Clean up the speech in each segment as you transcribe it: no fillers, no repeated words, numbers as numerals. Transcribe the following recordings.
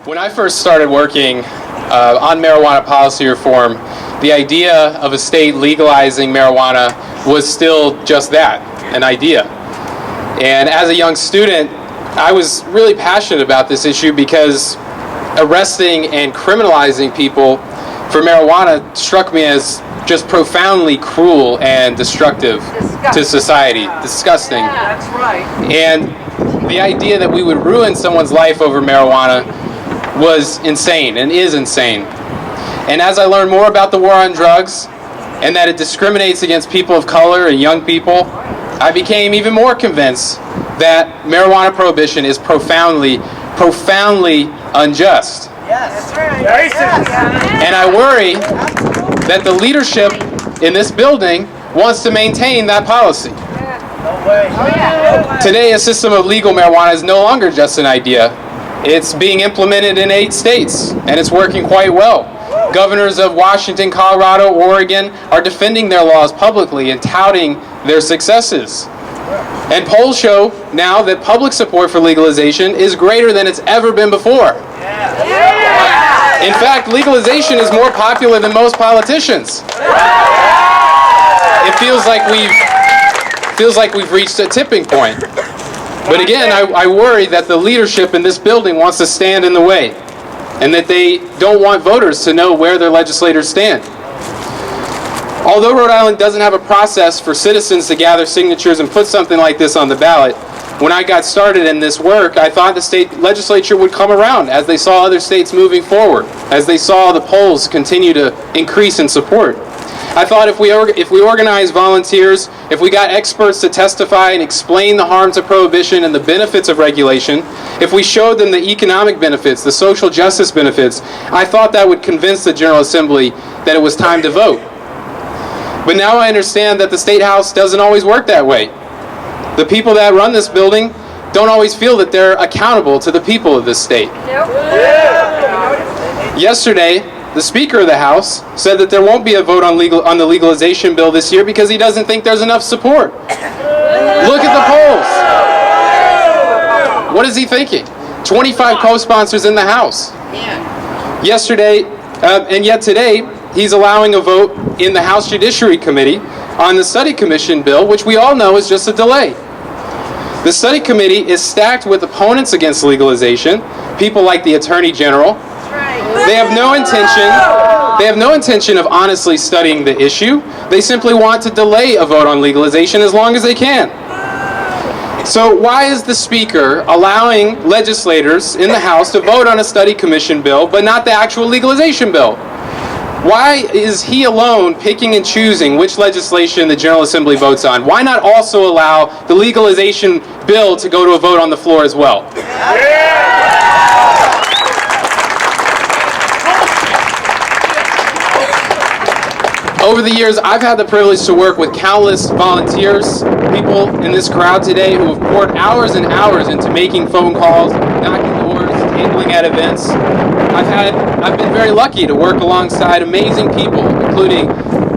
When I first started working on marijuana policy reform, the idea of a state legalizing marijuana was still just that, an idea. And as a young student, I was really passionate about this issue because arresting and criminalizing people for marijuana struck me as just profoundly cruel and destructive to society. Disgusting. Yeah, that's right. And the idea that we would ruin someone's life over marijuana was insane and is insane. And as I learned more about the war on drugs and that it discriminates against people of color and young people, I became even more convinced that marijuana prohibition is profoundly unjust. Yes, that's right. And I worry that the leadership in this building wants to maintain that policy. No way. Today, a system of legal marijuana is no longer just an idea. It's being implemented in 8 states, and it's working quite well. Governors of Washington, Colorado, Oregon are defending their laws publicly and touting their successes. And polls show now that public support for legalization is greater than it's ever been before. In fact, legalization is more popular than most politicians. It feels like we've reached a tipping point. But again, I worry that the leadership in this building wants to stand in the way, and that they don't want voters to know where their legislators stand. Although Rhode Island doesn't have a process for citizens to gather signatures and put something like this on the ballot, when I got started in this work, I thought the state legislature would come around as they saw other states moving forward, as they saw the polls continue to increase in support. I thought if we organize volunteers, if we got experts to testify and explain the harms of prohibition and the benefits of regulation, if we showed them the economic benefits, the social justice benefits, I thought that would convince the General Assembly that it was time to vote. But now I understand that the State House doesn't always work that way. The people that run this building don't always feel that they're accountable to the people of this state. Yesterday, the Speaker of the House said that there won't be a vote on the legalization bill this year because he doesn't think there's enough support. Look at the polls. What is he thinking? 25 co-sponsors in the House. Yesterday, and yet today, he's allowing a vote in the House Judiciary Committee on the Study Commission bill, which we all know is just a delay. The Study Committee is stacked with opponents against legalization, people like the Attorney General. They have no intention of honestly studying the issue. They simply want to delay a vote on legalization as long as they can. So why is the Speaker allowing legislators in the House to vote on a Study Commission bill, but not the actual legalization bill? Why is he alone picking and choosing which legislation the General Assembly votes on? Why not also allow the legalization bill to go to a vote on the floor as well? Over the years, I've had the privilege to work with countless volunteers, people in this crowd today who have poured hours and hours into making phone calls, knocking doors, tabling at events. I've been very lucky to work alongside amazing people, including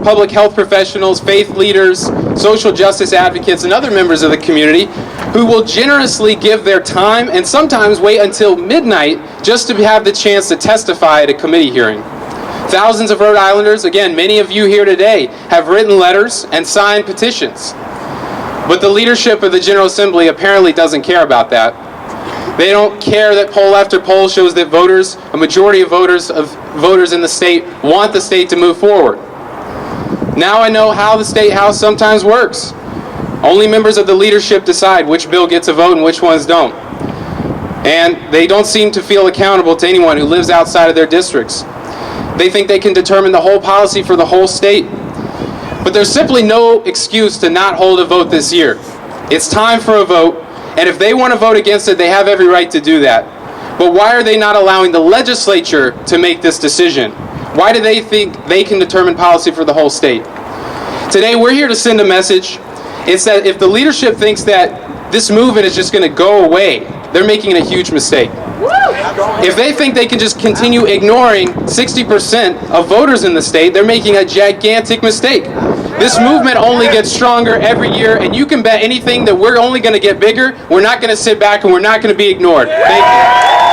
public health professionals, faith leaders, social justice advocates, and other members of the community who will generously give their time and sometimes wait until midnight just to have the chance to testify at a committee hearing. Thousands of Rhode Islanders, again, many of you here today, have written letters and signed petitions. But the leadership of the General Assembly apparently doesn't care about that. They don't care that poll after poll shows that a majority of voters in the state want the state to move forward. Now I know how the State House sometimes works. Only members of the leadership decide which bill gets a vote and which ones don't. And they don't seem to feel accountable to anyone who lives outside of their districts. They think they can determine the whole policy for the whole state. But there's simply no excuse to not hold a vote this year. It's time for a vote, and if they want to vote against it, they have every right to do that. But why are they not allowing the legislature to make this decision? Why do they think they can determine policy for the whole state? Today, we're here to send a message. It's that if the leadership thinks that this movement is just going to go away, they're making a huge mistake. If they think they can just continue ignoring 60% of voters in the state, they're making a gigantic mistake. This movement only gets stronger every year, and you can bet anything that we're only going to get bigger. We're not going to sit back, and we're not going to be ignored. Thank you.